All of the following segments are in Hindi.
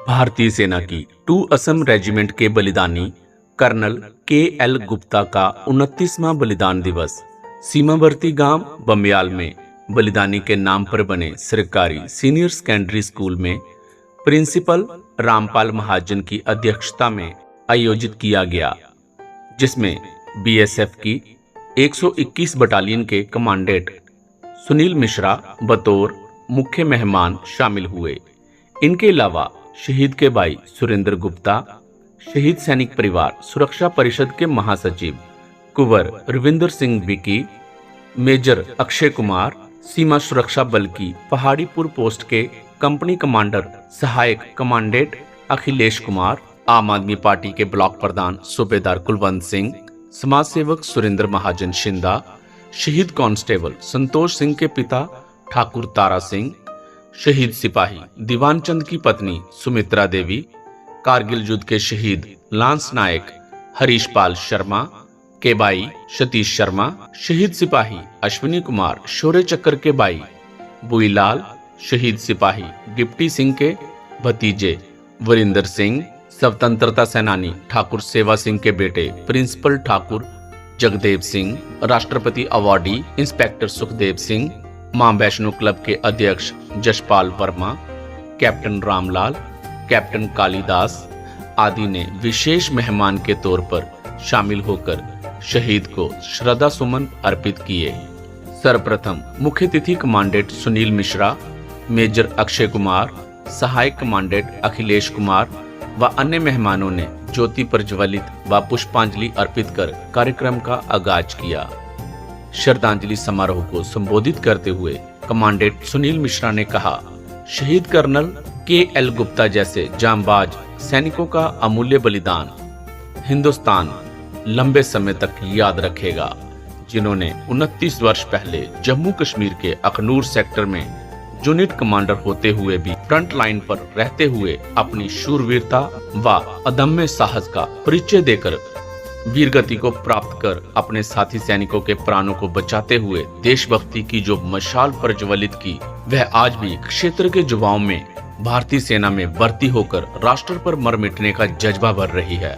भारतीय सेना की 2 असम रेजिमेंट के बलिदानी कर्नल के.एल. गुप्ता का 29वां बलिदान दिवस सीमावर्ती गांव बमियाल में बलिदानी के नाम पर बने सरकारी सीनियर सेकेंडरी स्कूल में प्रिंसिपल रामपाल महाजन की अध्यक्षता में आयोजित किया गया, जिसमें बीएसएफ की 121 बटालियन के कमांडेंट सुनील मिश्रा बतौर मुख्य मेहमान शामिल हुए। इनके अलावा शहीद के भाई सुरेंद्र गुप्ता, शहीद सैनिक परिवार सुरक्षा परिषद के महासचिव कुंवर रविंदर सिंह विकी, मेजर अक्षय कुमार, सीमा सुरक्षा बल की पहाड़ीपुर पोस्ट के कंपनी कमांडर सहायक कमांडेंट अखिलेश कुमार, आम आदमी पार्टी के ब्लॉक प्रधान सूबेदार कुलवंत सिंह, समाज सेवक सुरेंद्र महाजन शिंदा, शहीद कांस्टेबल संतोष सिंह के पिता ठाकुर तारा सिंह, शहीद सिपाही दीवान चंद की पत्नी सुमित्रा देवी, कारगिल युद्ध के शहीद लांस नायक हरीश पाल शर्मा के भाई सतीश शर्मा, शहीद सिपाही अश्विनी कुमार शौर्य चक्र के भाई बुईलाल, शहीद सिपाही डिप्टी सिंह के भतीजे वरिंदर सिंह, स्वतंत्रता सेनानी ठाकुर सेवा सिंह के बेटे प्रिंसिपल ठाकुर जगदेव सिंह, राष्ट्रपति अवार्डी इंस्पेक्टर सुखदेव सिंह, मां वैष्णो क्लब के अध्यक्ष जशपाल वर्मा, कैप्टन रामलाल, कैप्टन कालीदास आदि ने विशेष मेहमान के तौर पर शामिल होकर शहीद को श्रद्धा सुमन अर्पित किए। सर्वप्रथम मुख्य अतिथि कमांडेंट सुनील मिश्रा, मेजर अक्षय कुमार, सहायक कमांडेंट अखिलेश कुमार व अन्य मेहमानों ने ज्योति प्रज्वलित व पुष्पांजलि अर्पित कर कार्यक्रम का आगाज किया। श्रद्धांजलि समारोह को संबोधित करते हुए कमांडेंट सुनील मिश्रा ने कहा, शहीद कर्नल के.एल. गुप्ता जैसे जांबाज सैनिकों का अमूल्य बलिदान हिंदुस्तान लंबे समय तक याद रखेगा, जिन्होंने 29 वर्ष पहले जम्मू कश्मीर के अखनूर सेक्टर में यूनिट कमांडर होते हुए भी फ्रंट लाइन पर रहते हुए अपनी शूरवीरता व अदम्य साहस का परिचय देकर वीरगति को प्राप्त कर अपने साथी सैनिकों के प्राणों को बचाते हुए देशभक्ति की जो मशाल प्रज्वलित की, वह आज भी क्षेत्र के युवाओं में भारतीय सेना में भर्ती होकर राष्ट्र पर मर मिटने का जज्बा भर रही है।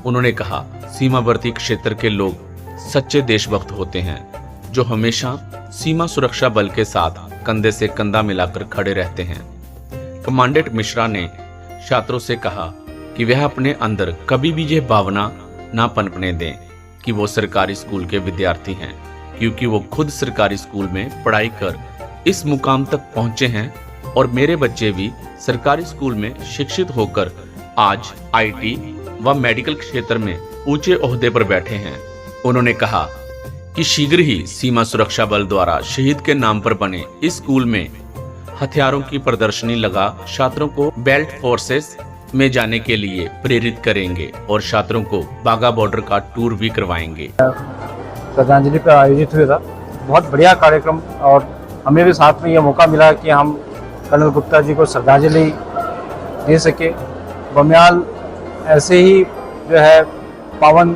उन्होंने कहा, सीमावर्ती क्षेत्र के लोग सच्चे देशभक्त होते हैं, जो हमेशा सीमा सुरक्षा बल के साथ कंधे से कंधा मिलाकर खड़े रहते हैं। कमांडेंट मिश्रा ने छात्रों से कहा कि वह अपने अंदर कभी भी यह भावना ना पनपने दें कि वो सरकारी स्कूल के विद्यार्थी हैं, क्योंकि वो खुद सरकारी स्कूल में पढ़ाई कर इस मुकाम तक पहुंचे हैं और मेरे बच्चे भी सरकारी स्कूल में शिक्षित होकर आज आईटी व मेडिकल क्षेत्र में ऊंचे ओहदे पर बैठे हैं। उन्होंने कहा कि शीघ्र ही सीमा सुरक्षा बल द्वारा शहीद के नाम पर बने इस स्कूल में हथियारों की प्रदर्शनी लगा छात्रों को बेल्ट फोर्सेस में जाने के लिए प्रेरित करेंगे और छात्रों को बागा बॉर्डर का टूर भी करवाएंगे। श्रद्धांजलि पर आयोजित हुआ था, बहुत बढ़िया कार्यक्रम, और हमें भी साथ में यह मौका मिला कि हम कर्नल गुप्ता जी को श्रद्धांजलि दे सके। बमियाल ऐसे ही जो है पावन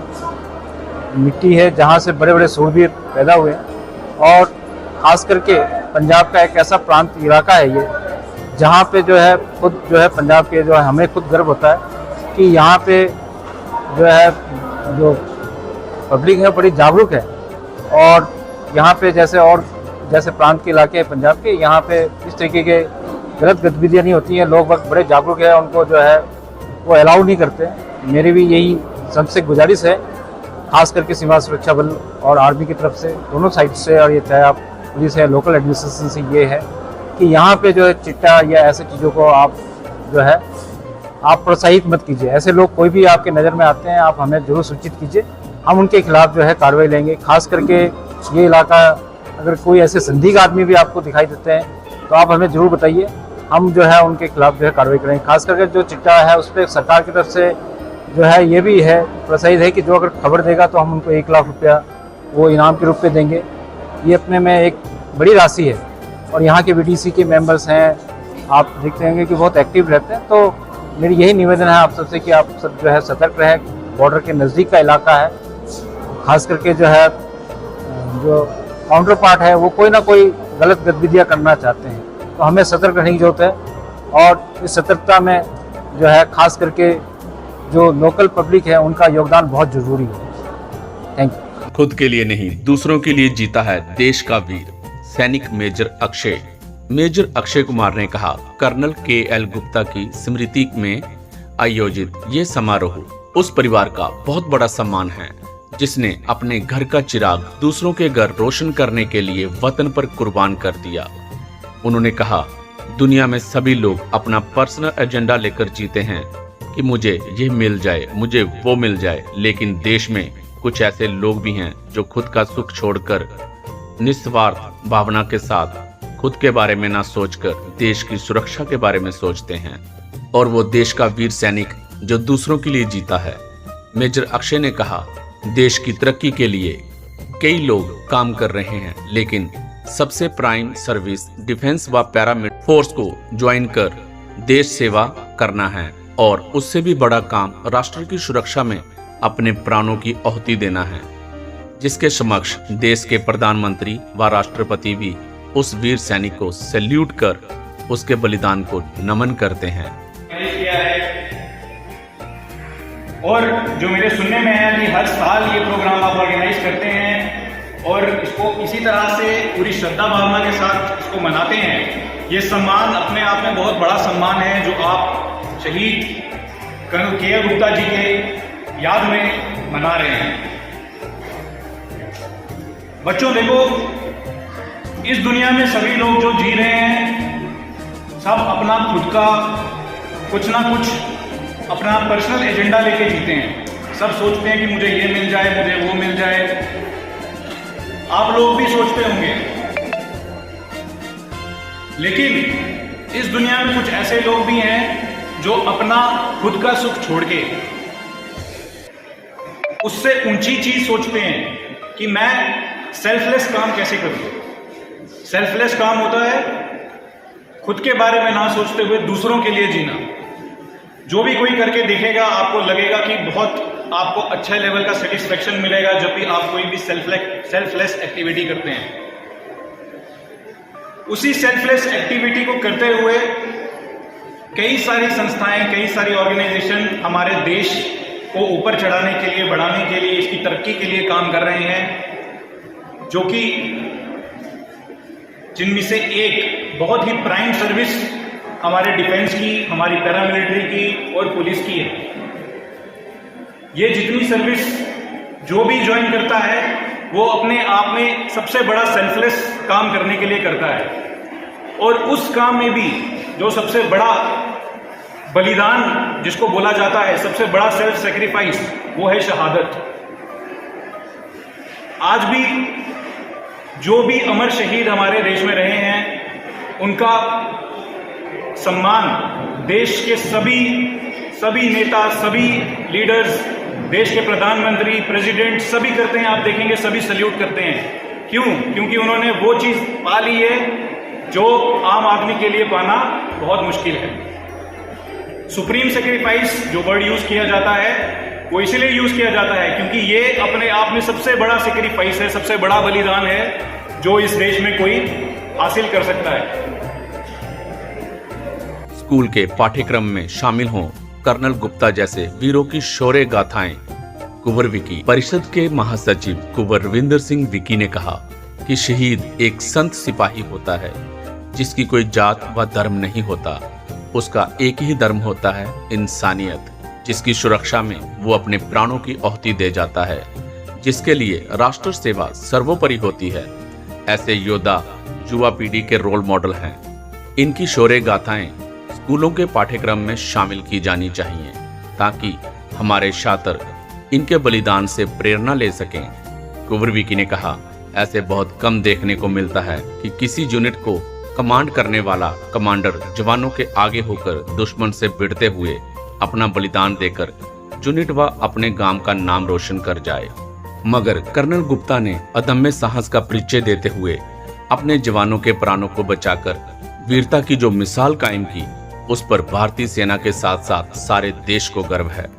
मिट्टी है जहाँ से बड़े बड़े शूरवीर पैदा हुए हैं, और ख़ास करके पंजाब का एक ऐसा प्रांत इलाका है ये, जहाँ पे जो है खुद जो है पंजाब के जो है हमें खुद गर्व होता है कि यहाँ पे जो है जो पब्लिक है बड़ी जागरूक है, और यहाँ पे जैसे प्रांत के इलाके हैं पंजाब के, यहाँ पे इस तरीके के गलत गतिविधियाँ नहीं होती हैं। लोग वक्त बड़े जागरूक है, उनको जो है वो अलाउ नहीं करते। मेरी भी यही सबसे गुजारिश है, खास करके सीमा सुरक्षा बल और आर्मी की तरफ से, दोनों साइड से, और ये चाहे आप पुलिस है, लोकल एडमिनिस्ट्रेशन से, ये है कि यहाँ पे जो है चिट्टा या ऐसे चीज़ों को आप जो है आप प्रोत्साहित मत कीजिए। ऐसे लोग कोई भी आपके नज़र में आते हैं, आप हमें जरूर सूचित कीजिए, हम उनके खिलाफ जो है कार्रवाई लेंगे। खास करके ये इलाका, अगर कोई ऐसे संदिग्ध आदमी भी आपको दिखाई देते हैं तो आप हमें ज़रूर बताइए, हम जो है उनके खिलाफ जो है कार्रवाई करेंगे। खास करके जो चिट्टा है उस पर सरकार की तरफ से जो है ये भी है प्रोत्साहित है कि जो अगर खबर देगा तो हम उनको 1 लाख रुपया वो इनाम के रूप में देंगे। ये अपने में एक बड़ी राशि है, और यहाँ के बीडीसी के मेंबर्स हैं, आप देखते होंगे कि बहुत एक्टिव रहते हैं। तो मेरी यही निवेदन है आप सबसे कि आप सब जो है सतर्क रहें। बॉर्डर के नज़दीक का इलाका है, खास करके जो है जो काउंटर पार्ट है वो कोई ना कोई गलत गतिविधियाँ करना चाहते हैं, तो हमें सतर्क रहने की जरूरत है। और इस सतर्कता में जो है खास करके जो लोकल पब्लिक है उनका योगदान बहुत ज़रूरी है। Thank you. खुद के लिए नहीं दूसरों के लिए जीता है देश का वीर सैनिक मेजर अक्षय कुमार ने कहा, कर्नल KL गुप्ता की स्मृति में आयोजित ये समारोह उस परिवार का बहुत बड़ा सम्मान है जिसने अपने घर का चिराग दूसरों के घर रोशन करने के लिए वतन पर कुर्बान कर दिया। उन्होंने कहा, दुनिया में सभी लोग अपना पर्सनल एजेंडा लेकर जीते हैं कि मुझे ये मिल जाए, मुझे वो मिल जाए, लेकिन देश में कुछ ऐसे लोग भी हैं जो खुद का सुख छोड़कर निस्वार्थ भावना के साथ खुद के बारे में ना सोचकर देश की सुरक्षा के बारे में सोचते हैं, और वो देश का वीर सैनिक जो दूसरों के लिए जीता है। मेजर अक्षय ने कहा, देश की तरक्की के लिए कई लोग काम कर रहे हैं, लेकिन सबसे प्राइम सर्विस डिफेंस व पैरामिलिट्री फोर्स को ज्वाइन कर देश सेवा करना है, और उससे भी बड़ा काम राष्ट्र की सुरक्षा में अपने प्राणों की आहुति देना है, जिसके समक्ष देश के प्रधानमंत्री व राष्ट्रपति भी उस वीर सैनिक को सैल्यूट कर उसके बलिदान को नमन करते हैं। और जो मेरे सुनने में है कि हर साल ये प्रोग्राम आप ऑर्गेनाइज करते हैं और इसको इसी तरह से पूरी श्रद्धा भावना के साथ इसको मनाते हैं। ये सम्मान अपने आप में बहुत बड़ा सम्मान है जो आप शहीद कर्नल KL गुप्ता जी के याद में मना रहे हैं। बच्चों देखो, इस दुनिया में सभी लोग जो जी रहे हैं सब अपना खुद का कुछ ना कुछ अपना पर्सनल एजेंडा लेके जीते हैं। सब सोचते हैं कि मुझे ये मिल जाए, मुझे वो मिल जाए। आप लोग भी सोचते होंगे, लेकिन इस दुनिया में कुछ ऐसे लोग भी हैं जो अपना खुद का सुख छोड़ के उससे ऊंची चीज सोचते हैं कि मैं सेल्फलेस काम कैसे करूं। सेल्फलेस काम होता है खुद के बारे में ना सोचते हुए दूसरों के लिए जीना। जो भी कोई करके देखेगा आपको लगेगा कि बहुत आपको अच्छा लेवल का सेटिस्फेक्शन मिलेगा जब भी आप कोई भी सेल्फलेस एक्टिविटी करते हैं। उसी सेल्फलेस एक्टिविटी को करते हुए कई सारी संस्थाएं, कई सारी ऑर्गेनाइजेशन हमारे देश को ऊपर चढ़ाने के लिए, बढ़ाने के लिए, इसकी तरक्की के लिए काम कर रहे हैं, जो कि जिनमें से एक बहुत ही प्राइम सर्विस हमारे डिफेंस की, हमारी पैरामिलिट्री की और पुलिस की है। ये जितनी सर्विस जो भी ज्वाइन करता है वो अपने आप में सबसे बड़ा सेल्फलेस काम करने के लिए करता है, और उस काम में भी जो सबसे बड़ा बलिदान जिसको बोला जाता है, सबसे बड़ा सेल्फ सेक्रीफाइस, वो है शहादत। आज भी जो भी अमर शहीद हमारे देश में रहे हैं उनका सम्मान देश के सभी नेता, सभी लीडर्स, देश के प्रधानमंत्री, प्रेसिडेंट सभी करते हैं। आप देखेंगे सभी सल्यूट करते हैं। क्यों? क्योंकि उन्होंने वो चीज पा ली है जो आम आदमी के लिए पाना बहुत मुश्किल है। सुप्रीम सेक्रीफाइस जो वर्ड यूज किया जाता है वो इसलिए यूज किया जाता है क्योंकि ये अपने आप में सबसे बड़ा सेक्रीफाइस है, सबसे बड़ा बलिदान है जो इस देश में कोई हासिल कर सकता है। स्कूल के पाठ्यक्रम में शामिल हों कर्नल गुप्ता जैसे वीरों की शौर्य गाथाएं। कुंवर विकी परिषद के महासचिव कुंवर रविंदर सिंह विकी ने कहा कि शहीद एक संत सिपाही होता है जिसकी कोई जात व धर्म नहीं होता, उसका एक ही धर्म होता है इंसानियत, जिसकी सुरक्षा में वो अपने प्राणों की आहुति दे जाता है, जिसके लिए राष्ट्र सेवा सर्वोपरि होती है। ऐसे योद्धा युवा पीढ़ी के रोल मॉडल हैं। इनकी शौर्य गाथाएं स्कूलों के पाठ्यक्रम में शामिल की जानी चाहिए ताकि हमारे छात्र इनके बलिदान से प्रेरणा ले सकें। कुंवर विकी ने कहा, ऐसे बहुत कम देखने को मिलता है कि किसी यूनिट को कमांड करने वाला कमांडर जवानों के आगे होकर दुश्मन से भिड़ते हुए अपना बलिदान देकर यूनिट व अपने गांव का नाम रोशन कर जाए। मगर कर्नल गुप्ता ने अदम्य साहस का परिचय देते हुए अपने जवानों के प्राणों को बचाकर वीरता की जो मिसाल कायम की, उस पर भारतीय सेना के साथ साथ सारे देश को गर्व है।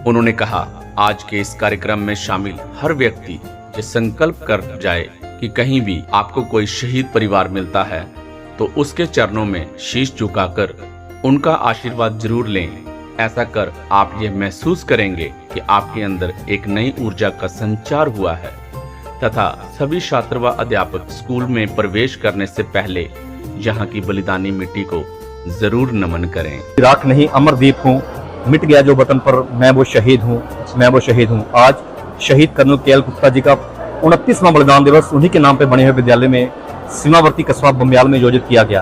उन्होंने कहा, आज के इस कार्यक्रम में शामिल हर व्यक्ति ये संकल्प कर जाए कि कहीं भी आपको कोई शहीद परिवार मिलता है तो उसके चरणों में शीश झुकाकर उनका आशीर्वाद जरूर लें, ऐसा कर आप ये महसूस करेंगे कि आपके अंदर एक नई ऊर्जा का संचार हुआ है तथा सभी छात्र व अध्यापक स्कूल में प्रवेश करने से पहले यहाँ की बलिदानी मिट्टी को जरूर नमन करें। इराक नहीं अमरदीप हूँ, मिट गया जो वतन पर मैं वो शहीद हूँ, मैं वो शहीद हूँ। आज शहीद कर्नल के.एल. गुप्ता जी का 29वां बलिदान दिवस उन्हीं के नाम पर बने हुए विद्यालय में सीमावर्ती कस्बा बमियाल में आयोजित किया गया।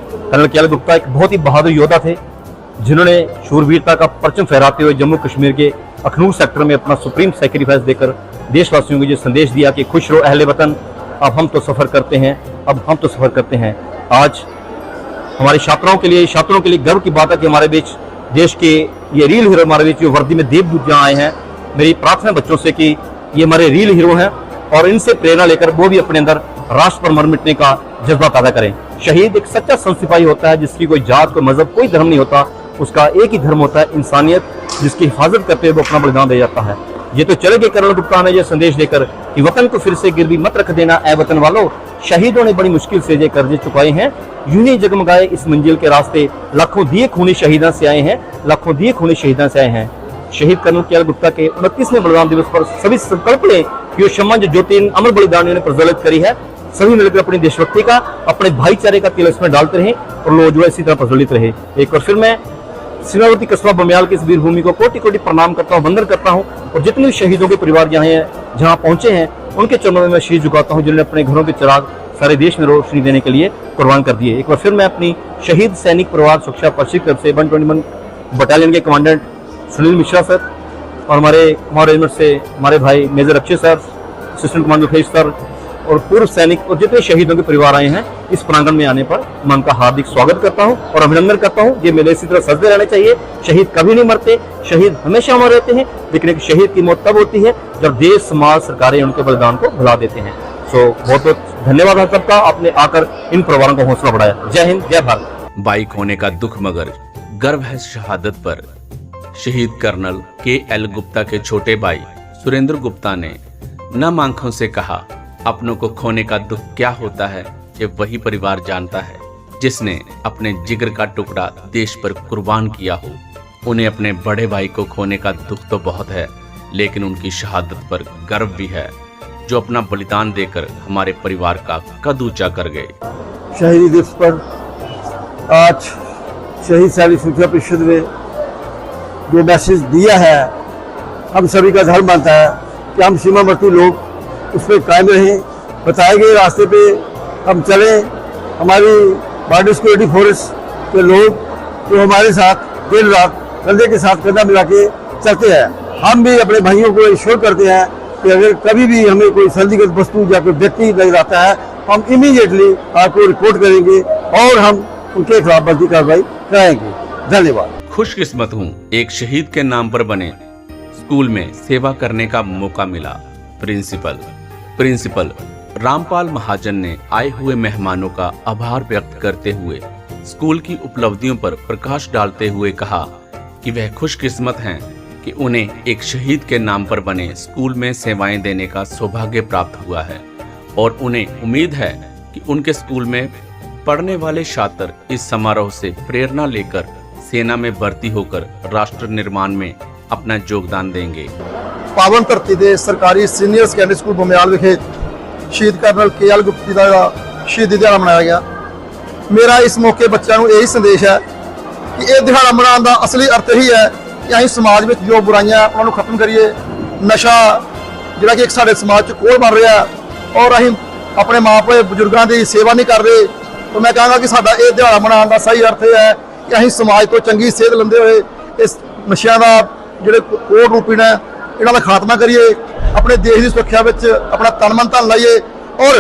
Colonel KL. गुप्ता एक बहुत ही बहादुर योद्धा थे जिन्होंने शूरवीरता का परचम फहराते हुए जम्मू कश्मीर के अखनूर सेक्टर में अपना सुप्रीम सैक्रिफाइस देकर देशवासियों को ये संदेश दिया कि खुश रहो अहले वतन, अब हम तो सफर करते हैं, अब हम तो सफर करते हैं। आज हमारे छात्रों के लिए गर्व की बात है कि हमारे बीच देश के ये रियल हीरो हमारे बीच जो वर्दी में देवदूत जहाँ आए हैं। मेरी प्रार्थना बच्चों से कि ये हमारे रियल हीरो हैं और इनसे प्रेरणा लेकर वो भी अपने अंदर राष्ट्र पर मर मिटने का जज्बा पैदा करें। शहीद एक सच्चा संत सिपाही होता है जिसकी कोई जात, कोई मजहब, कोई धर्म नहीं होता। उसका एक ही धर्म होता है इंसानियत, जिसकी हिफाजत करते हुए वो अपना बलिदान दे जाता है। ये तो चले गए कर्नल गुप्ता ने ये संदेश देकर कि वतन को फिर से गिरवी मत रख देना ए वतन वालों। शहीदों ने बड़ी मुश्किल से ये कर्जे चुकाए हैं, यूं ही जगमगाए इस मंजिल के रास्ते। लाखों दिए खूनी शहीदां से आए हैं, लाखों दिए खूनी शहीदां से आए हैं। शहीद कर्नल के.एल. गुप्ता के 29वें बलिदान दिवस पर सभी संकल्प लें कि सम्मान जो ज्योति अमर बलिदानियों ने प्रज्वलित करी है, सभी मिलकर अपनी देशभक्ति का, अपने भाईचारे का तिल इसमें डालते रहें और लोग जो इसी तरह प्रज्वलित रहे। एक बार फिर मैं सीमावर्ती कस्बा बमियाल की इस वीर भूमि को कोटि कोटि प्रणाम करता हूँ, वंदन करता हूँ और जितने भी शहीदों के परिवार यहाँ जहाँ पहुंचे हैं उनके चरणों में मैं शीश झुकाता हूँ, जिन्होंने अपने घरों के चिराग सारे देश में रोशनी देने के लिए कुर्बान कर दिए। एक बार फिर मैं अपनी शहीद सैनिक परिवार सुरक्षा परिषद तरफ से 121 बटालियन के कमांडेंट सुनील मिश्रा सर और हमारे कुमार रेजिमेंट से हमारे भाई major Akshay sir, assistant commander Faiz sir और पूर्व सैनिक और जितने शहीदों के परिवार आए हैं इस प्रांगण में आने पर मैं उनका हार्दिक स्वागत करता हूं और अभिनंदन करता हूं। ये मेले इसी तरह सजते रहने चाहिए। शहीद कभी नहीं मरते, शहीद हमेशा अमर रहते हैं, लेकिन एक शहीद की मौत तब होती है जब देश, समाज, सरकारें उनके बलिदान को भुला देते हैं। बहुत बहुत धन्यवाद आप सबका, आपने आकर इन परिवारों का हौसला बढ़ाया। जय हिंद, जय भारत। बाइक होने का दुख मगर गर्व है शहादत पर। शहीद कर्नल के.एल. गुप्ता के छोटे भाई सुरेंद्र गुप्ता ने नम आंखों से कहा, अपनों को खोने का दुख क्या होता है ये वही परिवार जानता है जिसने अपने जिगर का टुकड़ा देश पर कुर्बान किया हो। उन्हें अपने बड़े भाई को खोने का दुख तो बहुत है, लेकिन उनकी शहादत पर गर्व भी है, जो अपना बलिदान देकर हमारे परिवार का कद ऊंचा कर गए। शहीदी दिवस पर आज शहीद सैनिक सुरक्षा परिषद ने जो मैसेज दिया है, हम सभी का धर्म बनता है कि हम सीमावर्ती लोग उस पर कायम रहें, बताए गए रास्ते पे हम चलें। हमारी बॉर्डर सिक्योरिटी फोर्स के लोग जो हमारे साथ दिन रात कंधे के साथ कंधा मिला के चलते हैं। हम भी अपने भाइयों को इंश्योर करते हैं कि अगर कभी भी हमें कोई संदिग्ध वस्तु या कोई व्यक्ति नजर आता है, हम इमीडिएटली आपको रिपोर्ट करेंगे और हम उनके खिलाफ बनती कार्रवाई कराएंगे। धन्यवाद। खुशकिस्मत हूँ एक शहीद के नाम पर बने स्कूल में सेवा करने का मौका मिला। प्रिंसिपल रामपाल महाजन ने आए हुए मेहमानों का आभार व्यक्त करते हुए स्कूल की उपलब्धियों पर प्रकाश डालते हुए कहा कि वह खुशकिस्मत हैं कि उन्हें एक शहीद के नाम पर बने स्कूल में सेवाएं देने का सौभाग्य प्राप्त हुआ है और उन्हें उम्मीद है कि उनके स्कूल में पढ़ने वाले छात्र इस समारोह से प्रेरणा लेकर सेना में भर्ती होकर राष्ट्र निर्माण में अपना योगदान देंगे। पावन धरती के सरकारी सीनियर सैकेंडरी स्कूल बमियाल विखे शहीद कर्नल के.एल. गुप्ता का शहीदी दिहाड़ा मनाया गया। मेरा इस मौके बच्चों को यही संदेश है कि यह दिहाड़ा मनाने का असली अर्थ ही है कि अं समाज में जो बुराइयां उन्होंने खत्म करिए। नशा जिहड़ा कि एक साडे समाज च कोड़ बन रहा है और अं अपने माँ पिओ बजुर्गों की सेवा नहीं कर रहे, तो मैं कहूँगा कि साडा यह दिहाड़ा मनाने का सही अर्थ यह है कि अं समाज तो चंगी सेहत लेंदे हुए इस नशियां का जिहड़े कोड़ रूपी ने इन्हां दा खात्मा करिए, अपने देश की सुरक्षा में अपना तन मन धन लाइए और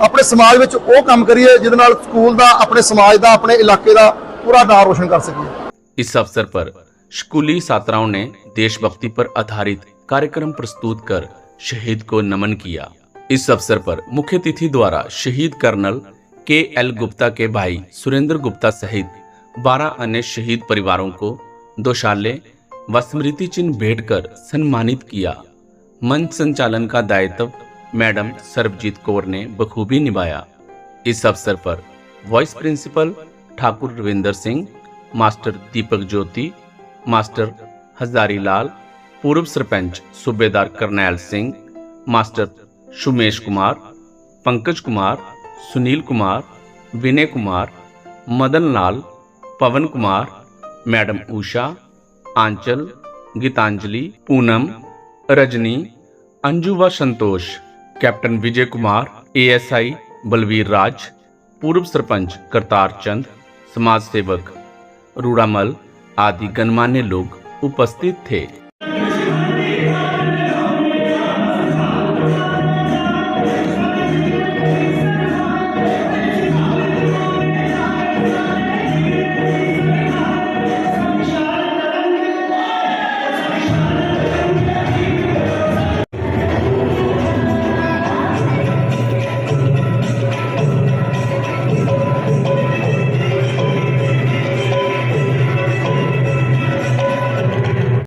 अपने समाज में वो काम करिए जिहदे नाल स्कूल का, अपने समाज का, अपने इलाके का पूरा नाम रोशन कर सकिए। इस अवसर पर स्कूली छात्राओं ने देशभक्ति पर आधारित कार्यक्रम प्रस्तुत कर शहीद को नमन किया। इस अवसर पर मुख्य अतिथि द्वारा शहीद कर्नल के.एल. गुप्ता के भाई सुरेंद्र गुप्ता सहित 12 अन्य शहीद परिवारों को दोशाले व स्मृति चिन्ह भेंट कर सम्मानित किया। मंच संचालन का दायित्व मैडम सर्वजीत कौर ने बखूबी निभाया। इस अवसर पर vice principal Thakur Ravinder Singh, master Deepak Jyoti, master Hazari Lal, पूर्व सरपंच सूबेदार करनैल सिंह, मास्टर सुमेश कुमार, पंकज कुमार, सुनील कुमार, विनय कुमार, मदन लाल, पवन कुमार, मैडम उषा, आंचल, गीतांजलि, पूनम, रजनी, अंजू व संतोष, कैप्टन विजय कुमार, एएसआई बलवीर राज, पूर्व सरपंच करतार चंद, समाज सेवक रूड़ामल आदि गणमान्य लोग उपस्थित थे।